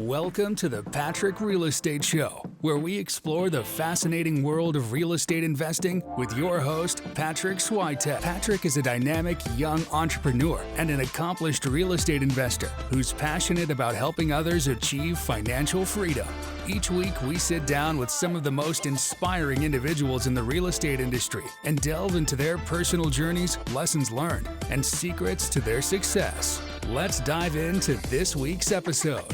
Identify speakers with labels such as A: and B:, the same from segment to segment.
A: Welcome to the Patrick Real Estate Show, where we explore the fascinating world of real estate investing with your host, Patrick Switek. Patrick is a dynamic young entrepreneur and an accomplished real estate investor who's passionate about helping others achieve financial freedom. Each week, we sit down with some of the most inspiring individuals in the real estate industry and delve into their personal journeys, lessons learned, and secrets to their success. Let's dive into this week's episode.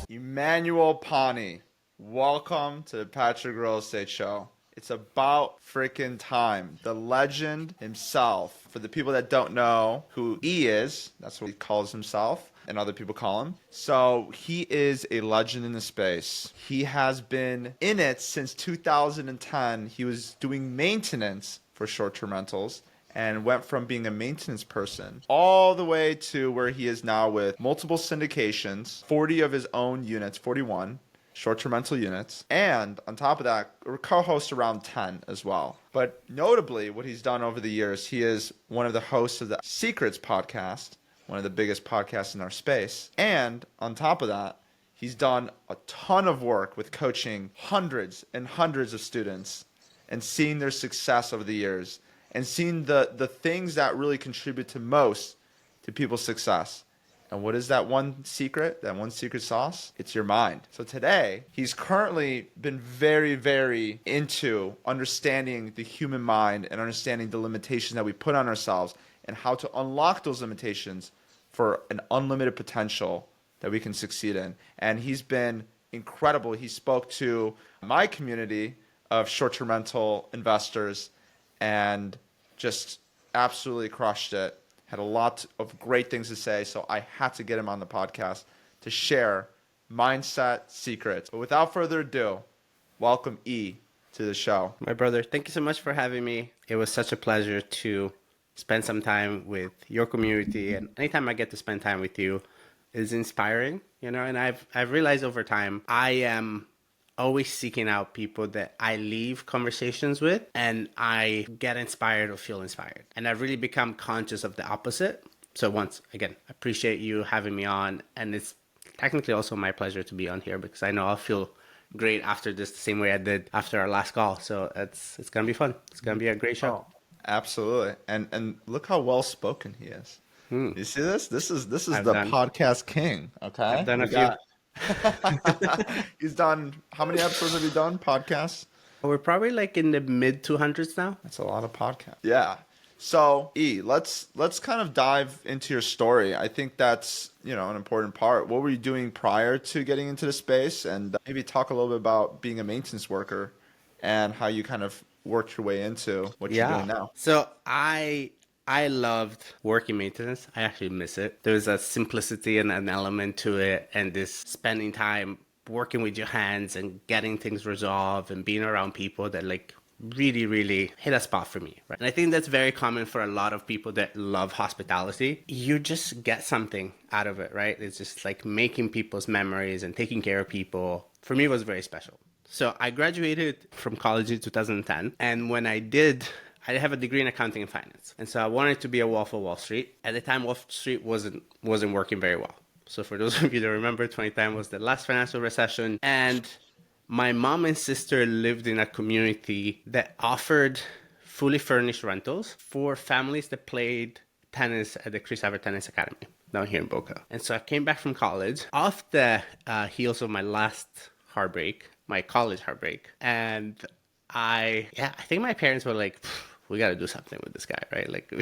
B: Emanuele Pani, welcome to the Patrick Real Estate Show. It's about freaking time. The legend himself. For the people that don't know who he is, that's what he calls himself, and other people call him. So he is a legend in the space. He has been in it since 2010. He was doing maintenance for short-term rentals and went from being a maintenance person all the way to where he is now with multiple syndications, 40 of his own units, 41 short-term rental units, and on top of that, co-hosts around 10 as well. But notably, what he's done over the years, he is one of the hosts of the Secrets podcast, one of the biggest podcasts in our space. And on top of that, he's done a ton of work with coaching hundreds and hundreds of students and seeing their success over the years and seeing the things that really contribute to most to people's success. And what is that one secret sauce? It's your mind. So today, he's currently been very, very into understanding the human mind and understanding the limitations that we put on ourselves and how to unlock those limitations for an unlimited potential that we can succeed in. And he's been incredible. He spoke to my community of short-term rental investors and just absolutely crushed it. Had a lot of great things to say, so I had to get him on the podcast to share mindset secrets. But without further ado, welcome E to the show.
C: My brother, thank you so much for having me. It was such a pleasure to spend some time with your community, and anytime I get to spend time with you is inspiring, and I've realized over time I am always seeking out people that I leave conversations with and I get inspired or feel inspired. And I've really become conscious of the opposite. So once again, I appreciate you having me on, and it's technically also my pleasure to be on here because I know I'll feel great after this the same way I did after our last call. So it's going to be fun. It's going to be a great show.
B: Oh, absolutely. And look how well spoken he is. You see this? This is the podcast king. Okay.
C: I've done a few.
B: He's done, how many episodes have you done? Podcasts?
C: We're probably like in the mid 200s now.
B: That's a lot of podcasts. Yeah. So E, let's kind of dive into your story. I think that's, an important part. What were you doing prior to getting into the space? And maybe talk a little bit about being a maintenance worker and how you kind of worked your way into what you're doing now.
C: So I loved working maintenance. I actually miss it. There's a simplicity and an element to it, and this spending time working with your hands and getting things resolved and being around people that like really, really hit a spot for me. Right? And I think that's very common for a lot of people that love hospitality. You just get something out of it, right? It's just like making people's memories and taking care of people. For me, it was very special. So I graduated from college in 2010. And when I did, I have a degree in accounting and finance. And so I wanted to be a Wolf of Wall Street. At the time, Wall Street wasn't working very well. So for those of you that remember, 2010 was the last financial recession. And my mom and sister lived in a community that offered fully furnished rentals for families that played tennis at the Chris Evert Tennis Academy down here in Boca. And so I came back from college off the heels of my last heartbreak, my college heartbreak. And I think my parents were like, we got to do something with this guy, right? Like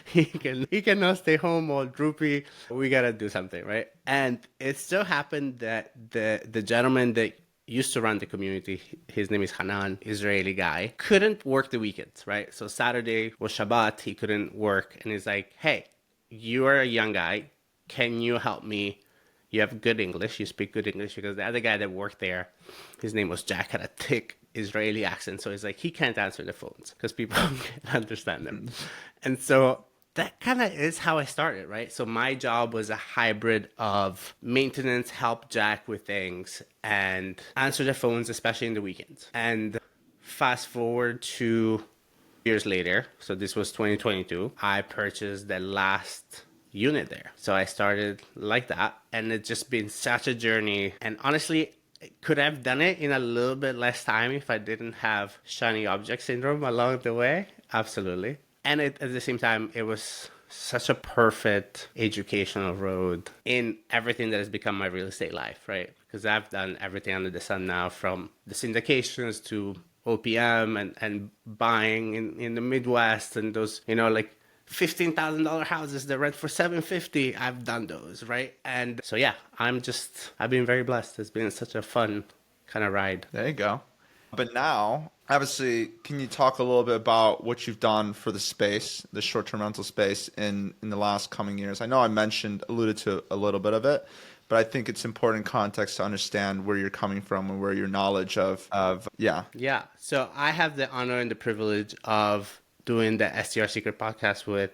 C: he cannot stay home all droopy. We got to do something, right? And it so happened that the gentleman that used to run the community, his name is Hanan, Israeli guy, couldn't work the weekends, right? So Saturday was Shabbat, he couldn't work. And he's like, hey, you are a young guy. Can you help me? You have good English. You speak good English, because the other guy that worked there, his name was Jack, had a thick Israeli accent. So he's like, he can't answer the phones because people can't understand them. And so that kind of is how I started, right? So my job was a hybrid of maintenance, help Jack with things, and answer the phones, especially in the weekends. And fast forward to years later, so this was 2022, I purchased the last unit there. So I started like that, and it's just been such a journey. And honestly, could I have done it in a little bit less time if I didn't have shiny object syndrome along the way? Absolutely. And at the same time, it was such a perfect educational road in everything that has become my real estate life, right? Because I've done everything under the sun now, from the syndications to OPM and buying in the Midwest, and those, like $15,000 houses that rent for $750. I've done those, right? And so, yeah, I've been very blessed. It's been such a fun kind of ride.
B: There you go. But now, obviously, can you talk a little bit about what you've done for the space, the short-term rental space in the last coming years? I know I alluded to a little bit of it, but I think it's important context to understand where you're coming from and where your knowledge of.
C: Yeah. So I have the honor and the privilege of doing the STR Secret podcast with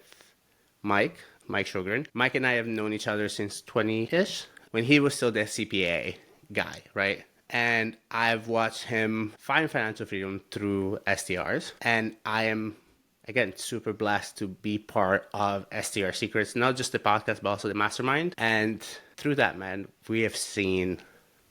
C: Mike Shogren. Mike and I have known each other since 20-ish, when he was still the CPA guy, right? And I've watched him find financial freedom through STRs. And I am, again, super blessed to be part of STR Secrets, not just the podcast, but also the mastermind. And through that, man, we have seen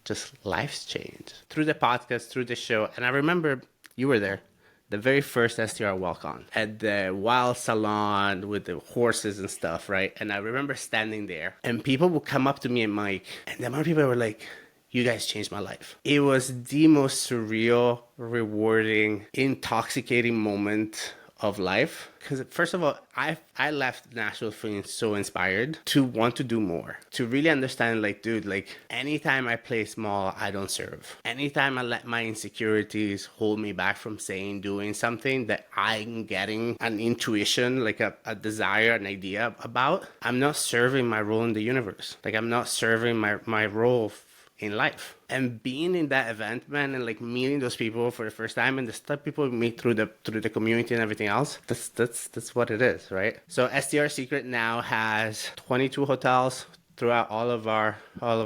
C: just lives change through the podcast, through the show. And I remember you were there, the very first STR walk-on at the Wild Salon with the horses and stuff, right? And I remember standing there, and people would come up to me and Mike, and the amount of people were like, "You guys changed my life." It was the most surreal, rewarding, intoxicating moment of life. Because first of all, I left Nashville feeling so inspired to want to do more, to really understand, like, dude, like, anytime I play small, I don't serve. Anytime I let my insecurities hold me back from doing something that I'm getting an intuition, like a desire, an idea about, I'm not serving my role in the universe. Like, I'm not serving my role in life. And being in that event, man, and like meeting those people for the first time, and the stuff people meet through the community and everything else, that's what it is, right? So STR Secret now has 22 hotels throughout all of our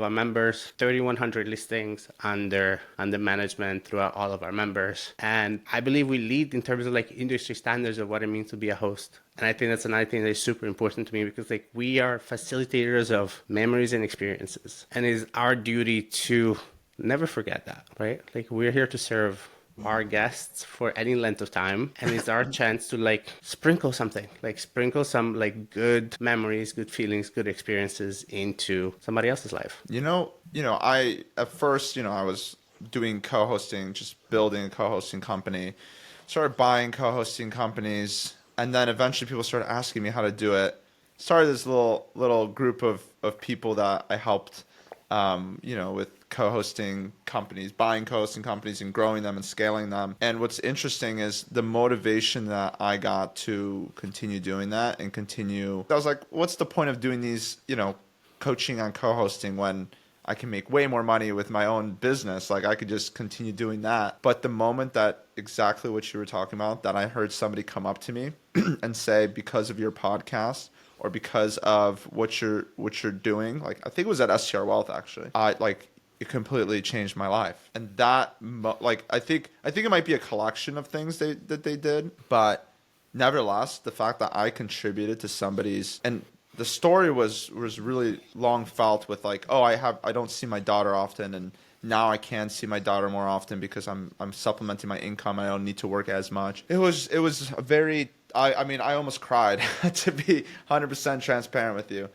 C: members, 3,100 listings under management throughout all of our members. And I believe we lead in terms of like industry standards of what it means to be a host. And I think that's another thing that is super important to me, because like we are facilitators of memories and experiences. And it's our duty to never forget that, right? Like, we're here to serve our guests for any length of time, and it's our chance to like sprinkle something, like sprinkle some like good memories, good feelings, good experiences into somebody else's life.
B: I at first, I was doing co-hosting, just building a co-hosting company, started buying co-hosting companies, and then eventually people started asking me how to do it. Started this little group of people that I helped, with co-hosting companies, buying co-hosting companies and growing them and scaling them. And what's interesting is the motivation that I got to continue doing that and continue. I was like, what's the point of doing these, coaching on co-hosting when I can make way more money with my own business? Like, I could just continue doing that. But the moment that exactly what you were talking about, that I heard somebody come up to me and say, because of your podcast, or because of what you're doing, like, I think it was at STR Wealth actually, it completely changed my life. And that, I think it might be a collection of things that they did, but nevertheless, the fact that I contributed to somebody's, and the story was really long felt with like, oh, I don't see my daughter often, and now I can see my daughter more often because I'm supplementing my income. I don't need to work as much. It was a very, I almost cried to be 100% transparent with you.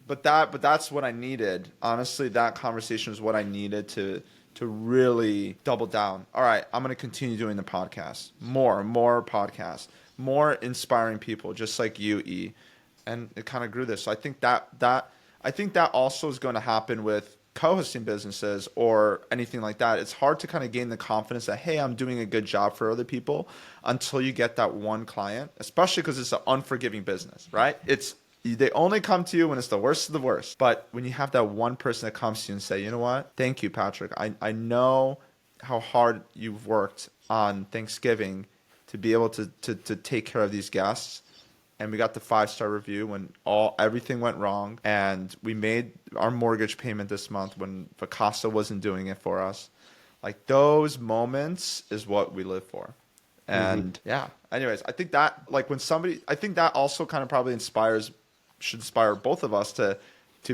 B: But that's what I needed. Honestly, that conversation was what I needed to really double down. All right, I'm going to continue doing the podcast. More podcasts. More inspiring people just like you, E. And it kind of grew this. So I think that also is going to happen with co-hosting businesses or anything like that. It's hard to kind of gain the confidence that, hey, I'm doing a good job for other people, until you get that one client, especially because it's an unforgiving business, right? They only come to you when it's the worst of the worst. But when you have that one person that comes to you and say, you know what? Thank you, Patrick. I know how hard you've worked on Thanksgiving to be able to take care of these guests. And we got the 5-star review when everything went wrong. And we made our mortgage payment this month when Vacasa wasn't doing it for us. Like, those moments is what we live for. And yeah, anyways, I think that, like, I think that also kind of probably inspires should inspire both of us to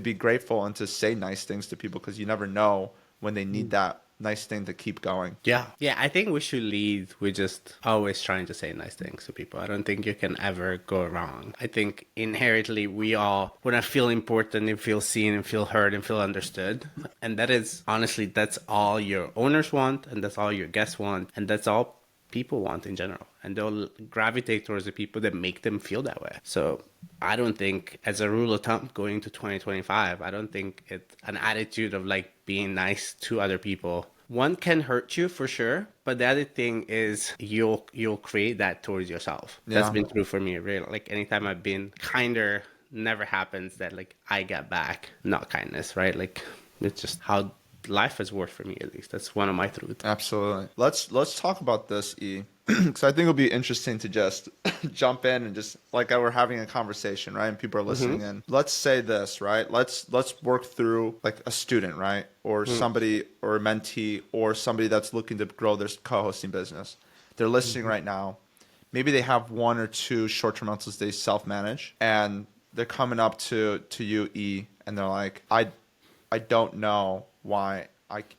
B: be grateful and to say nice things to people, because you never know when they need that nice thing to keep going.
C: Yeah. Yeah, I think we should lead with just always trying to say nice things to people. I don't think you can ever go wrong. I think inherently we all want to feel important and feel seen and feel heard and feel understood. And that is, honestly, that's all your owners want, and that's all your guests want, and that's all people want in general. And they'll gravitate towards the people that make them feel that way. So I don't think, as a rule of thumb going to 2025, I don't think it's an attitude of like being nice to other people. One can hurt you for sure, but the other thing is you'll create that towards yourself.
B: Yeah.
C: That's been true for me, really. Like anytime I've been kinder, never happens that like I get back not kindness, right? Like it's just how life has worked for me, at least. That's one of my truths.
B: Absolutely. Let's talk about this, E, because I think it'll be interesting to just jump in and just like we're having a conversation, right? And people are listening in. Let's say this, right? Let's work through like a student, right? Or somebody, or a mentee, or somebody that's looking to grow their co-hosting business. They're listening right now. Maybe they have 1 or 2 short-term rentals they self-manage, and they're coming up to you, E, and they're like, I don't know why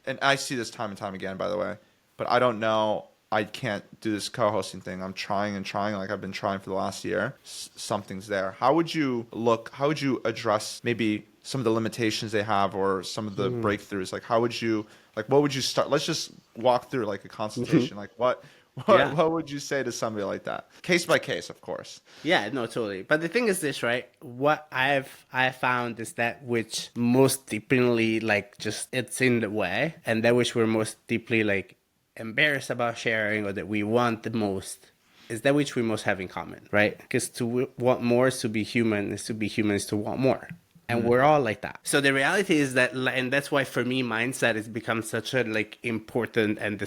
B: and I see this time and time again, by the way, but I don't know, I can't do this co-hosting thing. I'm trying and trying, like I've been trying for the last year. Something's there. How would you address maybe some of the limitations they have, or some of the breakthroughs? Like what would you start? Let's just walk through like a consultation. Like what would you say to somebody like that? Case by case, of course.
C: Yeah, no, totally. But the thing is this, right? What I found is that which most deeply, like, just it's in the way, and that which we're most deeply, like, embarrassed about sharing, or that we want the most, is that which we most have in common, right? Because to want more is to be human, is to be human is to want more. And we're all like that. So the reality is that, and that's why for me, mindset has become such a like important, and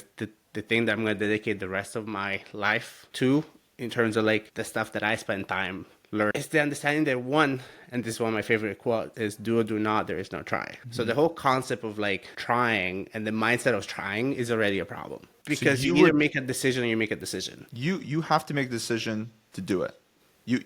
C: the thing that I'm going to dedicate the rest of my life to, in terms of like the stuff that I spend time learning, is the understanding that one, and this is one of my favorite quotes, is do or do not, there is no try. So the whole concept of like trying and the mindset of trying is already a problem, because you either make a decision or you make a decision.
B: You have to make a decision to do it.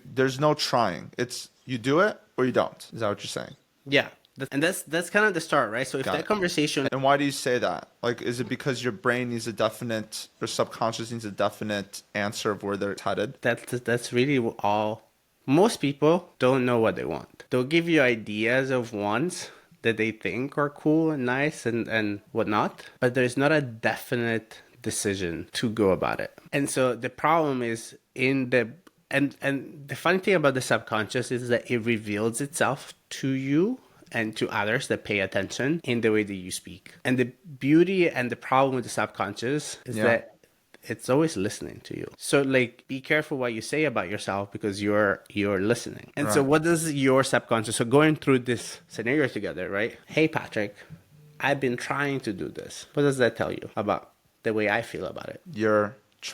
B: There's no trying. It's you do it or you don't. Is that what you're saying?
C: Yeah. And that's kind of the start, right? So if that conversation...
B: And why do you say that? Like, is it because your brain needs a definite, or subconscious needs a definite answer of where they're headed?
C: That's really all. Most people don't know what they want. They'll give you ideas of wants that they think are cool and nice and whatnot, but there's not a definite decision to go about it. And so the problem is in the... And the funny thing about the subconscious is that it reveals itself to you and to others that pay attention in the way that you speak. And the beauty and the problem with the subconscious is that it's always listening to you. So like, be careful what you say about yourself, because you're listening. And so what does your subconscious, so going through this scenario together, right? Hey, Patrick, I've been trying to do this. What does that tell you about the way I feel about it?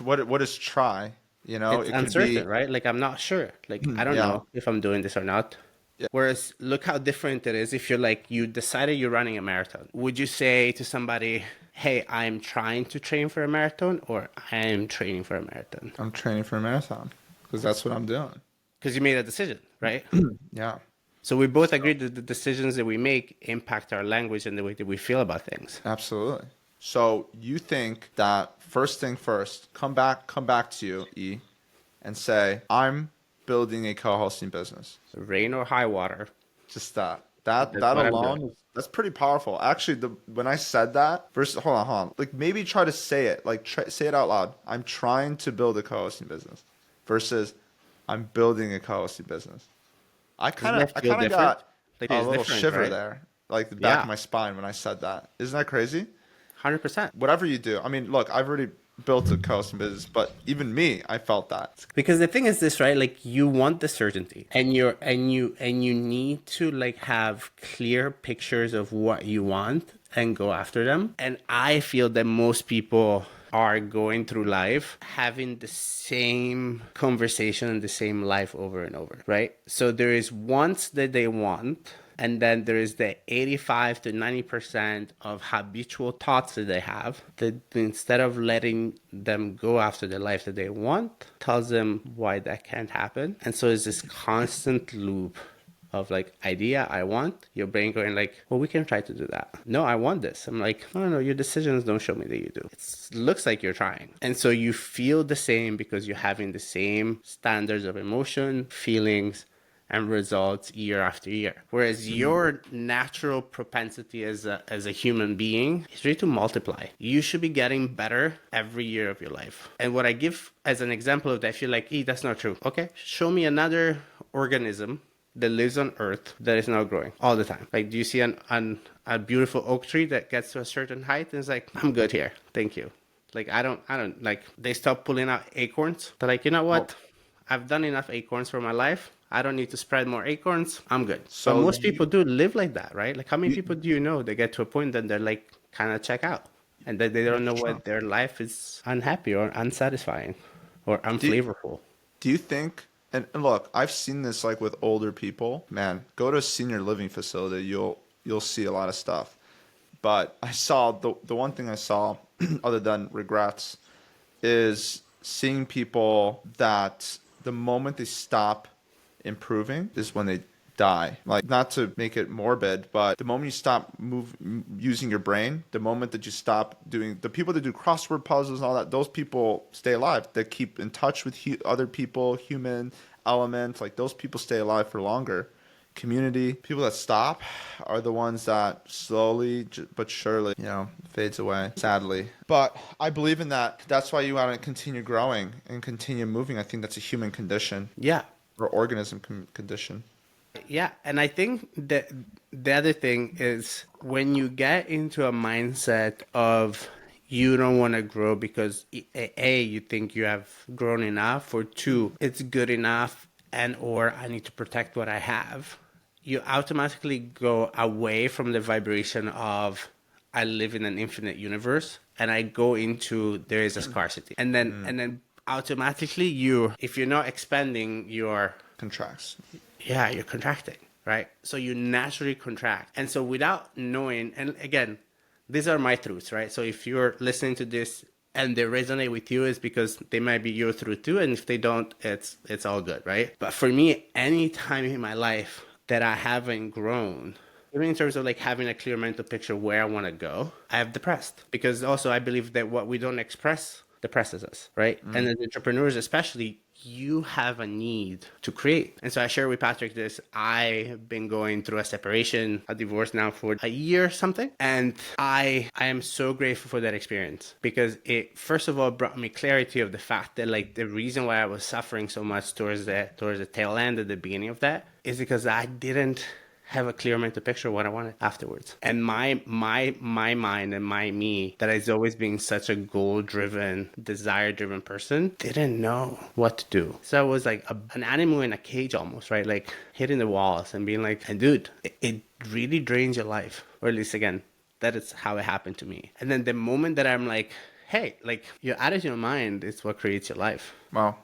B: What is try? You know,
C: it's
B: it
C: uncertain,
B: could be,
C: right? Like, I'm not sure. Like, I don't know if I'm doing this or not.
B: Yeah.
C: Whereas, look how different it is if you're like, you decided you're running a marathon. Would you say to somebody, hey, I'm trying to train for a marathon, or I am training for a marathon?
B: I'm training for a marathon, because that's what I'm doing.
C: Because you made a decision, right?
B: Yeah.
C: So we both agree that the decisions that we make impact our language and the way that we feel about things.
B: Absolutely. So you think that first thing first, come back to you, E, and say, I'm building a co-hosting business.
C: Rain or high water.
B: Just that alone, that's pretty powerful. Actually, when I said that, first, hold on. Like, maybe try to say it. Like, say it out loud. I'm trying to build a co-hosting business versus I'm building a co-hosting business. I kind of got
C: like,
B: a little shiver,
C: right?
B: there, like the back of my spine when I said that. Isn't that crazy?
C: 100%.
B: Whatever you do. I mean, look, I've already built a co-hosting business, but even me, I felt that.
C: Because the thing is this, right? Like, you want the certainty, and you need to like have clear pictures of what you want and go after them. And I feel that most people are going through life having the same conversation and the same life over and over, right? So there is wants that they want, and then there is the 85 to 90% of habitual thoughts that they have, that instead of letting them go after the life that they want, tells them why that can't happen. And so it's this constant loop of like idea I want, your brain going like, well, we can try to do that. No, I want this. I'm like, no, your decisions don't show me that you do. It looks like you're trying. And so you feel the same because you're having the same standards of emotion, feelings, and results year after year. Whereas your natural propensity as a human being is really to multiply. You should be getting better every year of your life. And what I give as an example of that, I feel like, that's not true. Okay, show me another organism that lives on Earth that is not growing all the time. Like, do you see a beautiful oak tree that gets to a certain height and it's like, I'm good here, thank you. Like, I don't like, they stop pulling out acorns. They're like, you know what? I've done enough acorns for my life. I don't need to spread more acorns. I'm good. So most people do live like that, right? Like, how many people do you know that get to a point that they're like kind of check out and that they don't know what their life is unhappy or unsatisfying or unflavorful?
B: Do you think, and look, I've seen this like with older people, man, go to a senior living facility, you'll see a lot of stuff. But I saw the one thing I saw other than regrets is seeing people that the moment they stop improving is when they die. Like, not to make it morbid, but the moment you stop using your brain, the moment that you stop doing, the people that do crossword puzzles and all that, those people stay alive. That keep in touch with other people, human elements, like those people stay alive for longer. Community, people that stop are the ones that slowly but surely, fades away, sadly. But I believe in that. That's why you want to continue growing and continue moving. I think that's a human condition.
C: Yeah.
B: Or organism condition.
C: Yeah, and I think that the other thing is when you get into a mindset of you don't want to grow because A, you think you have grown enough, or two, it's good enough, and or I need to protect what I have, you automatically go away from the vibration of I live in an infinite universe and I go into there is a scarcity. And then automatically if you're not expanding, you're
B: Contracts.
C: Yeah, you're contracting, right? So you naturally contract. And so without knowing, and again, these are my truths, right? So if you're listening to this and they resonate with you, it's because they might be your truth too. And if they don't, it's all good, right? But for me, any time in my life that I haven't grown, even in terms of like having a clear mental picture where I want to go, I have depressed. Because also I believe that what we don't express depresses us, right? And as entrepreneurs especially, you have a need to create. And so I share with Patrick this. I've been going through a separation, a divorce now for a year or something. And I am so grateful for that experience because it, first of all, brought me clarity of the fact that like the reason why I was suffering so much towards the tail end at the beginning of that is because I didn't have a clear mental picture of what I wanted afterwards. And my mind and me that has always been such a goal-driven, desire-driven person didn't know what to do. So I was like an animal in a cage almost, right? Like hitting the walls and being like, and dude, it really drains your life. Or at least again, that is how it happened to me. And then the moment that I'm like, hey, like your attitude of mind is what creates your life.
B: Wow.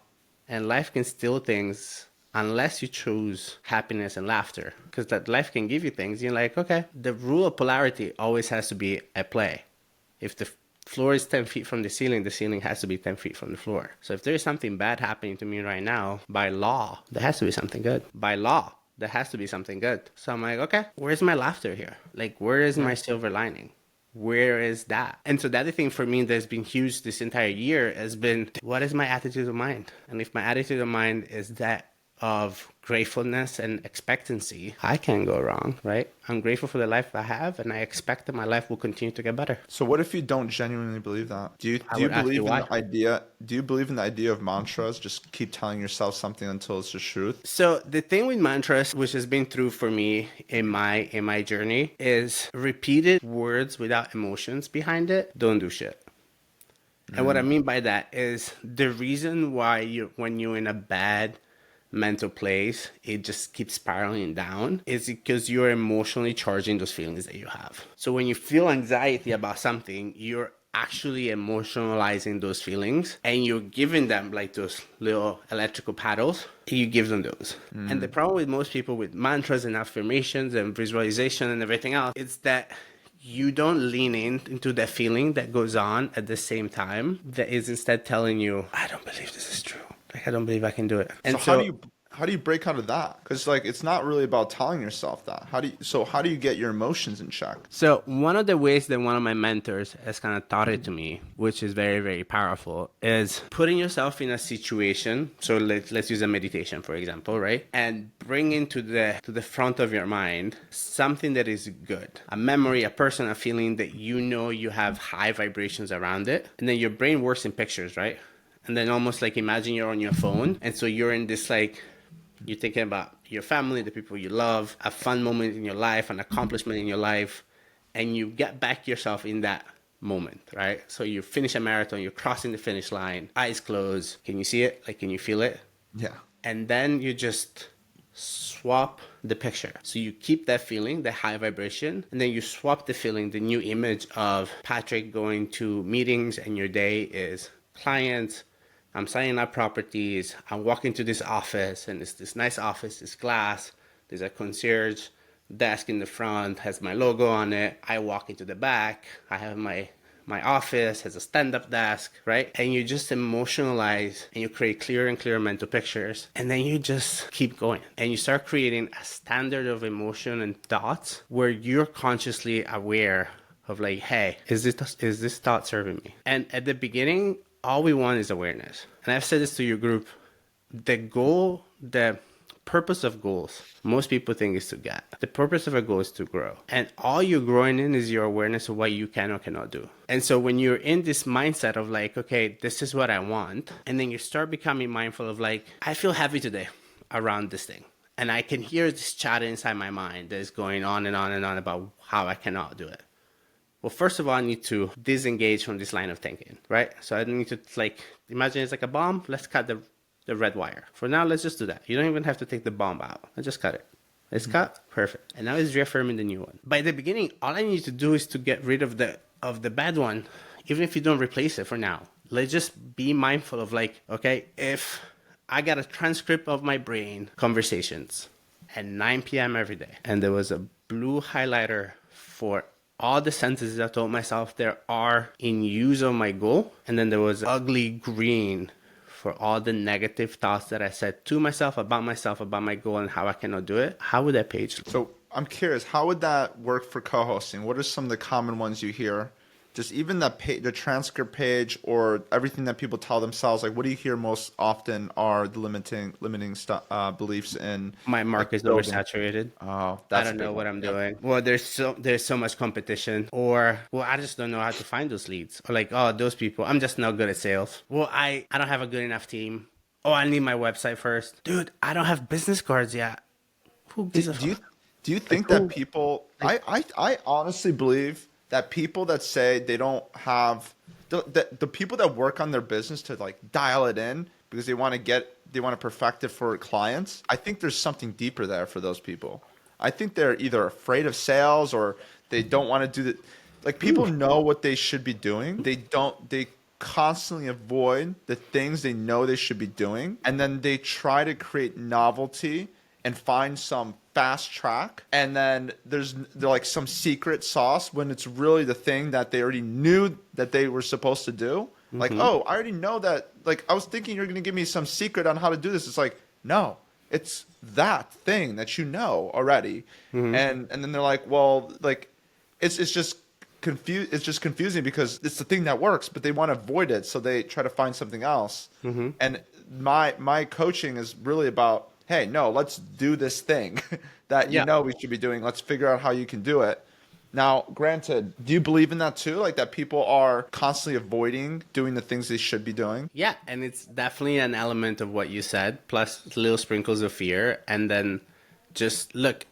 C: And life can steal things unless you choose happiness and laughter, because that life can give you things. You're like, okay, the rule of polarity always has to be at play. If the floor is 10 feet from the ceiling has to be 10 feet from the floor. So if there's something bad happening to me right now, by law, there has to be something good. By law, there has to be something good. So I'm like, okay, where's my laughter here? Like, where is my silver lining? Where is that? And so the other thing for me that's been huge this entire year has been, what is my attitude of mind? And if my attitude of mind is that of gratefulness and expectancy, I can't go wrong, right? I'm grateful for the life I have, and I expect that my life will continue to get better.
B: So what if you don't genuinely believe that? Do you believe in the idea? Do you believe in the idea of mantras? Just keep telling yourself something until it's the truth. So
C: the thing with mantras, which has been true for me in my journey, is repeated words without emotions behind it don't do shit. And what I mean by that is the reason why when you're in a bad mental place, it just keeps spiraling down, is because you're emotionally charging those feelings that you have. So when you feel anxiety about something, you're actually emotionalizing those feelings and you're giving them like those little electrical paddles. You give them those. And the problem with most people with mantras and affirmations and visualization and everything else is that you don't lean into the feeling that goes on at the same time that is instead telling you, I don't believe this is true. Like, I don't believe I can do it. And so
B: you break out of that? Because like it's not really about telling yourself that. How do you get your emotions in check?
C: So one of the ways that one of my mentors has kind of taught it to me, which is very, very powerful, is putting yourself in a situation. So let's use a meditation, for example, right? And bring into the front of your mind something that is good, a memory, a person, a feeling that you know you have high vibrations around it. And then your brain works in pictures, right? And then almost like imagine you're on your phone. And so you're in this like, you're thinking about your family, the people you love, a fun moment in your life, an accomplishment in your life. And you get back yourself in that moment, right? So you finish a marathon, you're crossing the finish line, eyes closed. Can you see it? Like, can you feel it?
B: Yeah.
C: And then you just swap the picture. So you keep that feeling, the high vibration, and then you swap the feeling, the new image of Patrick going to meetings, and your day is clients, I'm signing up properties, I'm walking to this office, and it's this nice office, this glass, there's a concierge desk in the front, has my logo on it. I walk into the back, I have my office, has a stand-up desk, right? And you just emotionalize and you create clearer and clearer mental pictures. And then you just keep going. And you start creating a standard of emotion and thoughts where you're consciously aware of like, hey, is this thought serving me? And at the beginning, all we want is awareness. And I've said this to your group, the purpose of goals, most people think is to get. The purpose of a goal is to grow. And all you're growing in is your awareness of what you can or cannot do. And so when you're in this mindset of like, okay, this is what I want, and then you start becoming mindful of like, I feel happy today around this thing. And I can hear this chatter inside my mind that is going on and on and on about how I cannot do it. Well, first of all, I need to disengage from this line of thinking, right? So I need to like, imagine it's like a bomb. Let's cut the red wire. For now, let's just do that. You don't even have to take the bomb out. Let's just cut it. It's cut. Perfect. And now it's reaffirming the new one. By the beginning, all I need to do is to get rid of the bad one, even if you don't replace it for now. Let's just be mindful of like, okay, if I got a transcript of my brain conversations at 9 p.m. every day, and there was a blue highlighter for all the sentences I told myself there are in use of my goal, and then there was ugly green for all the negative thoughts that I said to myself, about my goal, and how I cannot do it, how would that page look?
B: So I'm curious, how would that work for co-hosting? What are some of the common ones you hear? Just even the transcript page or everything that people tell themselves, like what do you hear most often are the limiting beliefs in
C: my market is oversaturated.
B: Oh,
C: I don't know what I'm doing. Well, there's so much competition, or well, I just don't know how to find those leads, or like, oh, those people, I'm just not good at sales. Well, I don't have a good enough team. Oh, I need my website first, dude. I don't have business cards yet. Who gives a fuck?
B: Do you think that people? I honestly believe that people that say they don't have the people that work on their business to like dial it in because they want to perfect it for clients. I think there's something deeper there for those people. I think they're either afraid of sales or they don't want to do the like people know what they should be doing. They constantly avoid the things they know they should be doing, and then they try to create novelty and find some fast track, and then there's like some secret sauce when it's really the thing that they already knew that they were supposed to do. Like, oh, I already know that. Like, I was thinking you're going to give me some secret on how to do this. It's like, no, it's that thing that you know already. And then they're like, well, like, it's just confusing because it's the thing that works, but they want to avoid it, so they try to find something else. And my coaching is really about, hey, no, let's do this thing that you know we should be doing. Let's figure out how you can do it. Now, granted, do you believe in that too? Like that people are constantly avoiding doing the things they should be doing?
C: Yeah, and it's definitely an element of what you said, plus little sprinkles of fear. And then just look,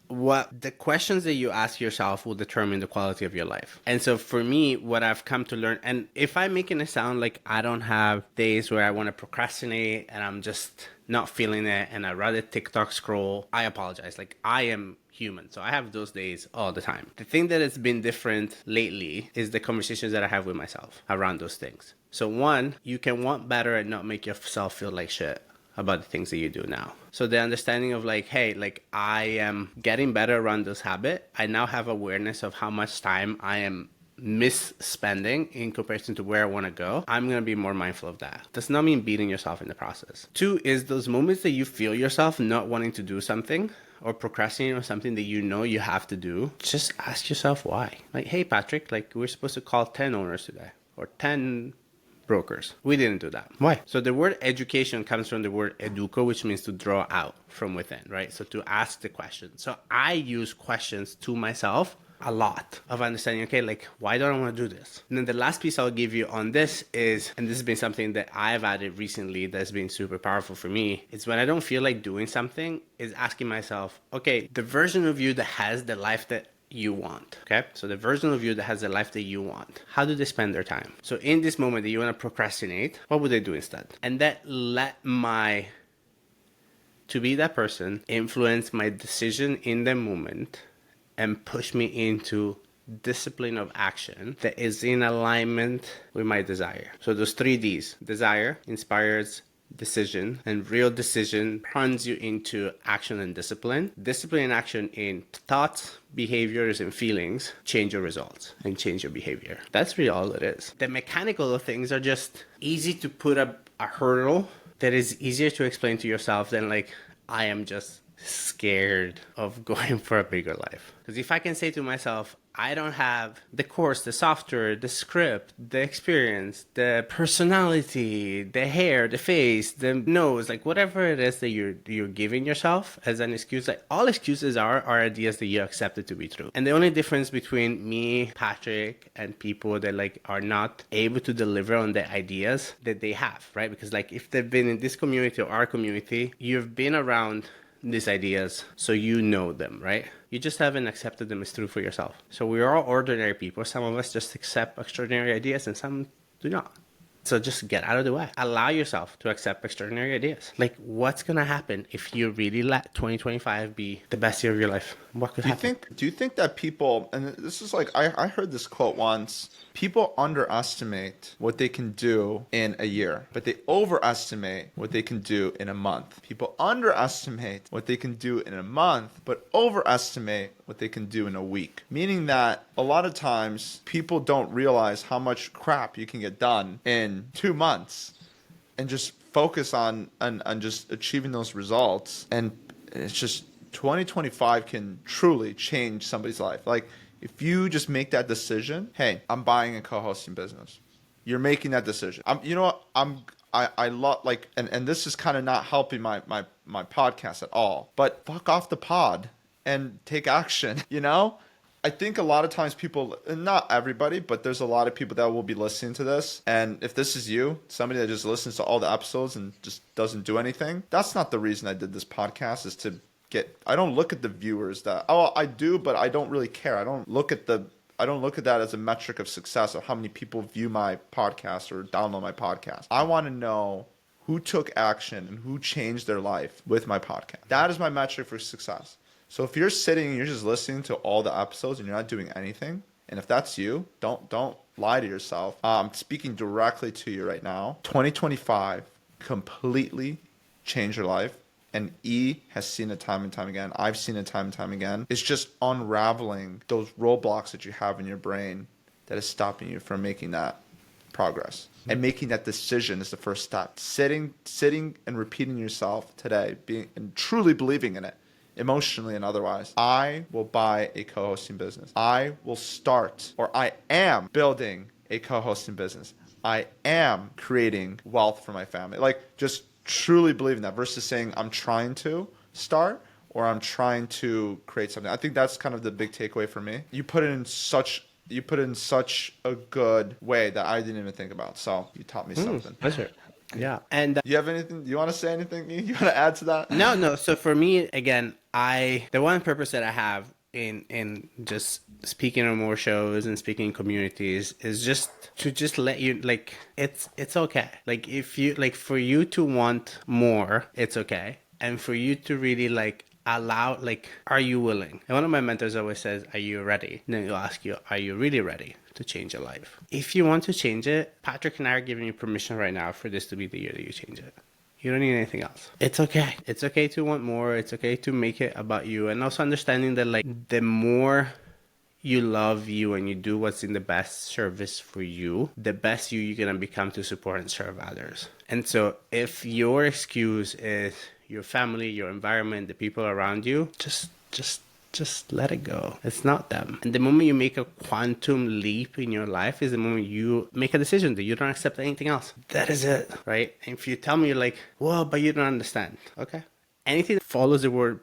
C: what the questions that you ask yourself will determine the quality of your life. And so for me, what I've come to learn, and if I'm making it sound like I don't have days where I want to procrastinate and I'm just not feeling it and I rather TikTok scroll, I apologize. Like, I am human, so I have those days all the time. The thing that has been different lately is the conversations that I have with myself around those things. So one, you can want better and not make yourself feel like shit about the things that you do now. So the understanding of like, hey, like I am getting better around this habit. I now have awareness of how much time I am misspending in comparison to where I want to go, I'm going to be more mindful of that. Does not mean beating yourself in the process. 2 is those moments that you feel yourself not wanting to do something or procrastinating on something that you know you have to do. Just ask yourself why. Like, hey, Patrick, like we're supposed to call 10 owners today or 10 brokers. We didn't do that. Why? So the word education comes from the word educo, which means to draw out from within, right? So to ask the question. So I use questions to myself a lot of understanding, okay, like, why don't I want to do this? And then the last piece I'll give you on this is, and this has been something that I've added recently that's been super powerful for me, is when I don't feel like doing something, is asking myself, okay, the version of you that has the life that you want, okay? So the version of you that has the life that you want, how do they spend their time? So in this moment that you want to procrastinate, what would they do instead? And that let to be that person influence my decision in the moment and push me into discipline of action that is in alignment with my desire. So those 3 Ds, desire, inspires decision, and real decision runs you into action and discipline. Discipline and action in thoughts, behaviors, and feelings change your results and change your behavior. That's really all it is. The mechanical things are just easy to put up a hurdle that is easier to explain to yourself than like, I am just scared of going for a bigger life. Because if I can say to myself, I don't have the course, the software, the script, the experience, the personality, the hair, the face, the nose, like whatever it is that you're giving yourself as an excuse, like all excuses are ideas that you accepted to be true. And the only difference between me, Patrick, and people that like are not able to deliver on the ideas that they have, right? Because like if they've been in this community or our community, you've been around these ideas, so you know them, right? You just haven't accepted them as true for yourself. So we're all ordinary people. Some of us just accept extraordinary ideas and some do not. So just get out of the way. Allow yourself to accept extraordinary ideas. Like, what's going to happen if you really let 2025 be the best year of your life? What could happen?
B: Do you think that people, and this is like, I heard this quote once, people underestimate what they can do in a year, but they overestimate what they can do in a month. People underestimate what they can do in a month, but overestimate what they can do in a week. Meaning that a lot of times people don't realize how much crap you can get done in 2 months and just focus on just achieving those results. And it's just 2025 can truly change somebody's life. Like, if you just make that decision, hey, I'm buying a co-hosting business. You're making that decision. You know what? I love, like, and this is kind of not helping my podcast at all, but fuck off the pod and take action, you know? I think a lot of times people, and not everybody, but there's a lot of people that will be listening to this. And if this is you, somebody that just listens to all the episodes and just doesn't do anything, that's not the reason I did this podcast, is to I don't look at the viewers that, I do, but I don't really care. I don't look at that as a metric of success of how many people view my podcast or download my podcast. I want to know who took action and who changed their life with my podcast. That is my metric for success. So if you're sitting and you're just listening to all the episodes and you're not doing anything, and if that's you, don't lie to yourself. I'm speaking directly to you right now. 2025 completely changed your life. And E has seen it time and time again. I've seen it time and time again. It's just unraveling those roadblocks that you have in your brain that is stopping you from making that progress. And making that decision is the first step. Sitting and repeating yourself today, and truly believing in it, emotionally and otherwise. I will buy a co-hosting business. I will start, or I am building a co-hosting business. I am creating wealth for my family. Like, just truly believing that versus saying I'm trying to start or I'm trying to create something. I think that's kind of the big takeaway for me. You put it in such a good way that I didn't even think about. So you taught me something.
C: Pleasure. Yeah. And
B: do you have anything? Do you want to say anything? You want to add to that?
C: No. So for me, again, the one purpose that I have in just speaking on more shows and speaking in communities is just to just let you, like, it's okay. Like, if you, like, for you to want more, it's okay. And for you to really, like, allow, like, are you willing? And one of my mentors always says, are you ready? And then he'll ask you, are you really ready to change your life? If you want to change it, Patrick and I are giving you permission right now for this to be the year that you change it. You don't need anything else. It's okay. It's okay to want more. It's okay to make it about you. And also understanding that, like, the more you love you and you do what's in the best service for you, the best you're going to become to support and serve others. And so if your excuse is your family, your environment, the people around you, just let it go. It's not them. And the moment you make a quantum leap in your life is the moment you make a decision that you don't accept anything else. That is it, right? And if you tell me, you're like, well, but you don't understand. Okay. Anything that follows the word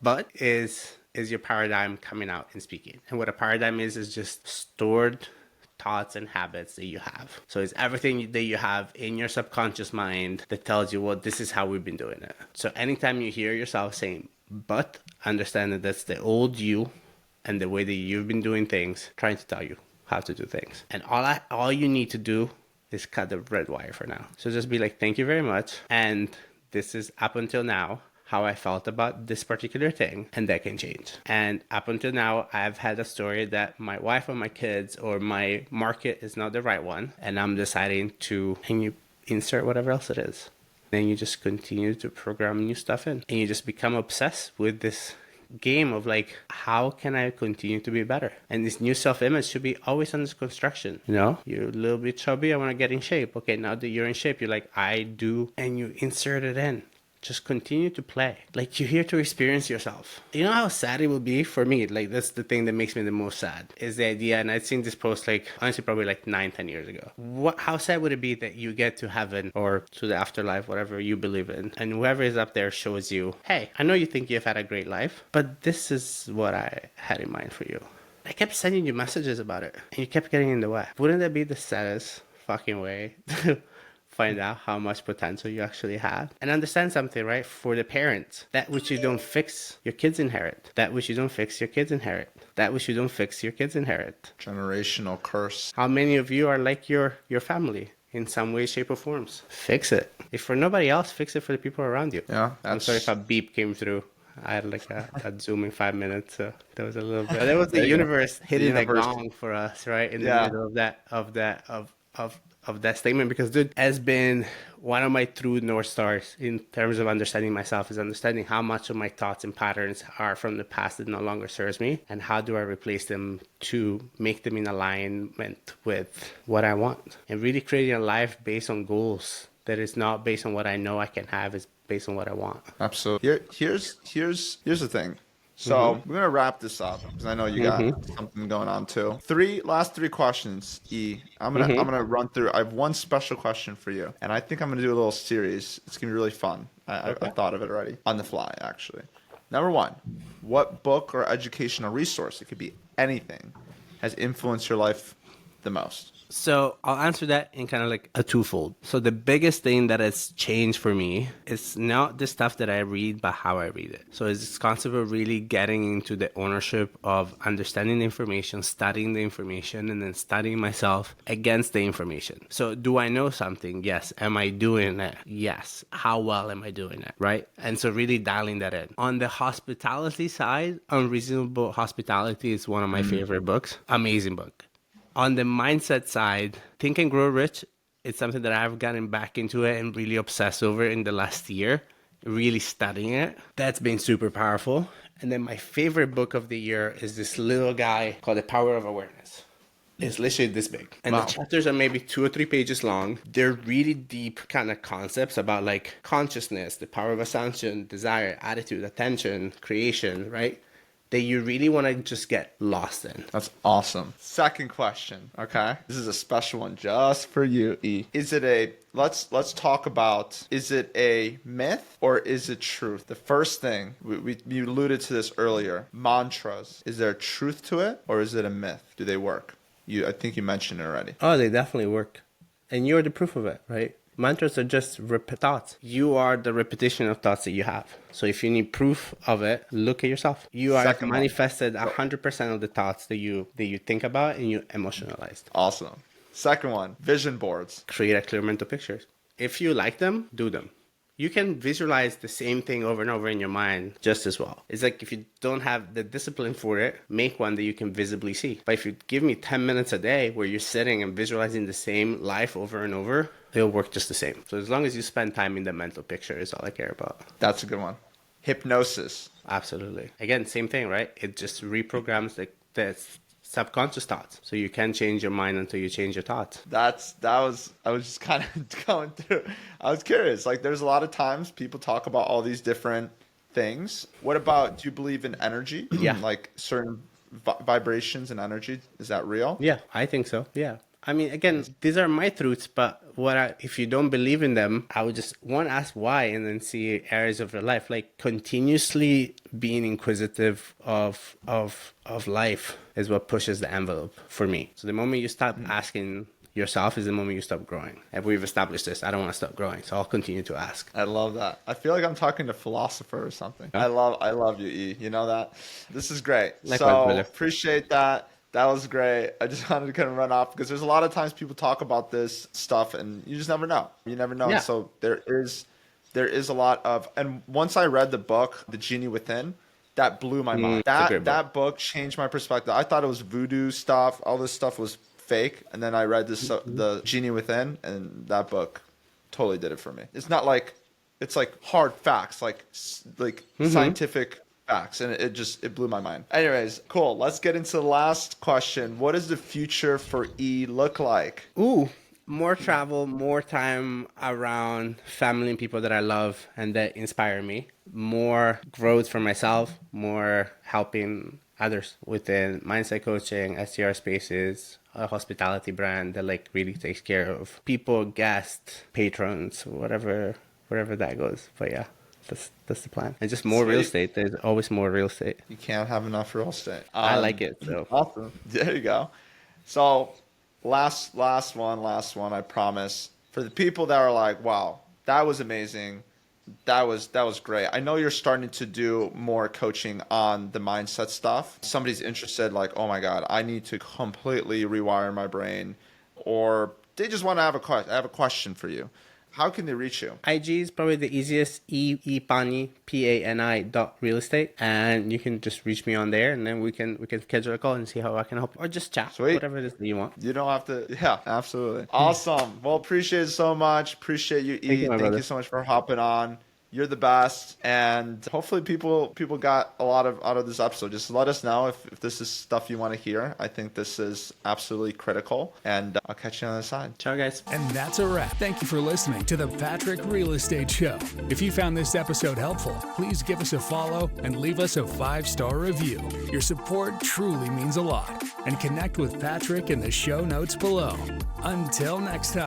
C: but is your paradigm coming out and speaking. And what a paradigm is just stored thoughts and habits that you have. So it's everything that you have in your subconscious mind that tells you, well, this is how we've been doing it. So anytime you hear yourself saying, but, understand that that's the old you and the way that you've been doing things, trying to tell you how to do things. And all you need to do is cut the red wire for now. So just be like, thank you very much. And this is up until now how I felt about this particular thing, and that can change. And up until now, I've had a story that my wife or my kids or my market is not the right one, and I'm deciding to, and you insert whatever else it is. Then you just continue to program new stuff in, and you just become obsessed with this game of like, how can I continue to be better? And this new self-image should be always under construction. You know, you're a little bit chubby, I want to get in shape. Okay, now that you're in shape, you're like, I do, and you insert it in. Just continue to play. Like, you're here to experience yourself. You know how sad it will be for me? Like, that's the thing that makes me the most sad, is the idea. And I'd seen this post, like, honestly, probably like 9-10 years ago. How sad would it be that you get to heaven or to the afterlife, whatever you believe in, and whoever is up there shows you, hey, I know you think you've had a great life, but this is what I had in mind for you. I kept sending you messages about it, and you kept getting in the way. Wouldn't that be the saddest fucking way to find out how much potential you actually have? And understand something, right? For the parents, that which you don't fix, your kids inherit. That which you don't fix, your kids inherit. That which you don't fix, your kids inherit.
B: Generational curse.
C: How many of you are like your family in some way, shape, or forms? Fix it. If for nobody else, fix it for the people around you.
B: Yeah,
C: I'm sorry if a beep came through. I had like a Zoom in 5 minutes, so there was a little bit. But that was the universe hitting the gong for us, right? In the middle of that statement, because dude, has been one of my true North Stars in terms of understanding myself, is understanding how much of my thoughts and patterns are from the past that no longer serves me, and how do I replace them to make them in alignment with what I want, and really creating a life based on goals that is not based on what I know I can have, is based on what I want.
B: Absolutely. Here's the thing. So we're gonna wrap this up because I know you got something going on too. Last three questions. I'm gonna run through. I have one special question for you, and I think I'm gonna do a little series. It's gonna be really fun. I thought of it already on the fly, actually. Number one, what book or educational resource, it could be anything, has influenced your life the most?
C: So I'll answer that in kind of like a twofold. So the biggest thing that has changed for me is not the stuff that I read, but how I read it. So it's this concept of really getting into the ownership of understanding the information, studying the information, and then studying myself against the information. So do I know something? Yes. Am I doing it? Yes. How well am I doing it? Right? And so really dialing that in. On the hospitality side, Unreasonable Hospitality is one of my favorite books. Amazing book. On the mindset side, Think and Grow Rich, it's something that I've gotten back into it and really obsessed over in the last year, really studying it. That's been super powerful. And then my favorite book of the year is this little guy called The Power of Awareness. It's literally this big. And the chapters are maybe 2 or 3 pages long. They're really deep kind of concepts about like consciousness, the power of assumption, desire, attitude, attention, creation, right? That you really want to just get lost in.
B: That's awesome. Second question, okay? This is a special one just for you, E. Is it let's talk about, is it a myth or is it truth? The first thing, you alluded to this earlier, mantras. Is there truth to it or is it a myth? Do they work? I think you mentioned it already.
C: Oh, they definitely work. And you're the proof of it, right? Mantras are just thoughts. You are the repetition of thoughts that you have. So if you need proof of it, look at yourself. You are manifested 100% of the thoughts that you think about and you emotionalized.
B: Awesome. Second one, vision boards.
C: Create a clear mental picture. If you like them, do them. You can visualize the same thing over and over in your mind just as well. It's like if you don't have the discipline for it, make one that you can visibly see. But if you give me 10 minutes a day where you're sitting and visualizing the same life over and over, it'll work just the same. So as long as you spend time in the mental picture is all I care about.
B: That's a good one. Hypnosis.
C: Absolutely. Again, same thing, right? It just reprograms the subconscious thoughts. So you can change your mind until you change your thoughts.
B: I was just kind of going through. I was curious. Like, there's a lot of times people talk about all these different things. What about, do you believe in energy?
C: Yeah.
B: Like certain vibrations and energy. Is that real?
C: Yeah, I think so. Yeah. I mean, again, these are my truths, but if you don't believe in them, I would just ask why, and then see areas of your life, like continuously being inquisitive of life is what pushes the envelope for me. So the moment you stop asking yourself is the moment you stop growing. And we've established this. I don't want to stop growing, so I'll continue to ask.
B: I love that. I feel like I'm talking to a philosopher or something.
C: Yeah.
B: I love you, E. You know that? This is great.
C: Likewise,
B: so
C: brother.
B: appreciate that. That was great. I just wanted to kind of run off because there's a lot of times people talk about this stuff and you just never know. You never know.
C: Yeah.
B: And so there is a lot of, and once I read the book, The Genie Within, that blew my mind. That book changed my perspective. I thought it was voodoo stuff. All this stuff was fake. And then I read this, The Genie Within, and that book totally did it for me. It's not like, it's like hard facts, like scientific facts, and it blew my mind. Anyways, cool. Let's get into the last question. What does the future for E look like?
C: Ooh, more travel, more time around family and people that I love and that inspire me. More growth for myself, more helping others within mindset coaching, STR spaces, a hospitality brand that like really takes care of people, guests, patrons, whatever that goes. But yeah. That's the plan. And just more real estate. There's always more real estate.
B: You can't have enough real estate.
C: I like it. So
B: awesome. There you go. So last one, I promise. For the people that are like, wow, that was amazing. That was great. I know you're starting to do more coaching on the mindset stuff. Somebody's interested, like, oh my God, I need to completely rewire my brain. Or they just want to have I have a question for you. How can they reach you?
C: IG is probably the easiest. Pani, Pani .real estate, and you can just reach me on there, and then we can schedule a call and see how I can help, or just chat.
B: Sweet.
C: Whatever it is that you want.
B: You don't have to. Yeah, absolutely. Awesome. Well, appreciate it so much. Appreciate you, E. Thank you so much for hopping on. You're the best, and hopefully people got a lot out of this episode. Just let us know if this is stuff you want to hear. I think this is absolutely critical, and I'll catch you on the other side.
C: Ciao, guys.
A: And that's a wrap. Thank you for listening to the Patrick Real Estate Show. If you found this episode helpful, please give us a follow and leave us a 5-star review. Your support truly means a lot. And connect with Patrick in the show notes below. Until next time.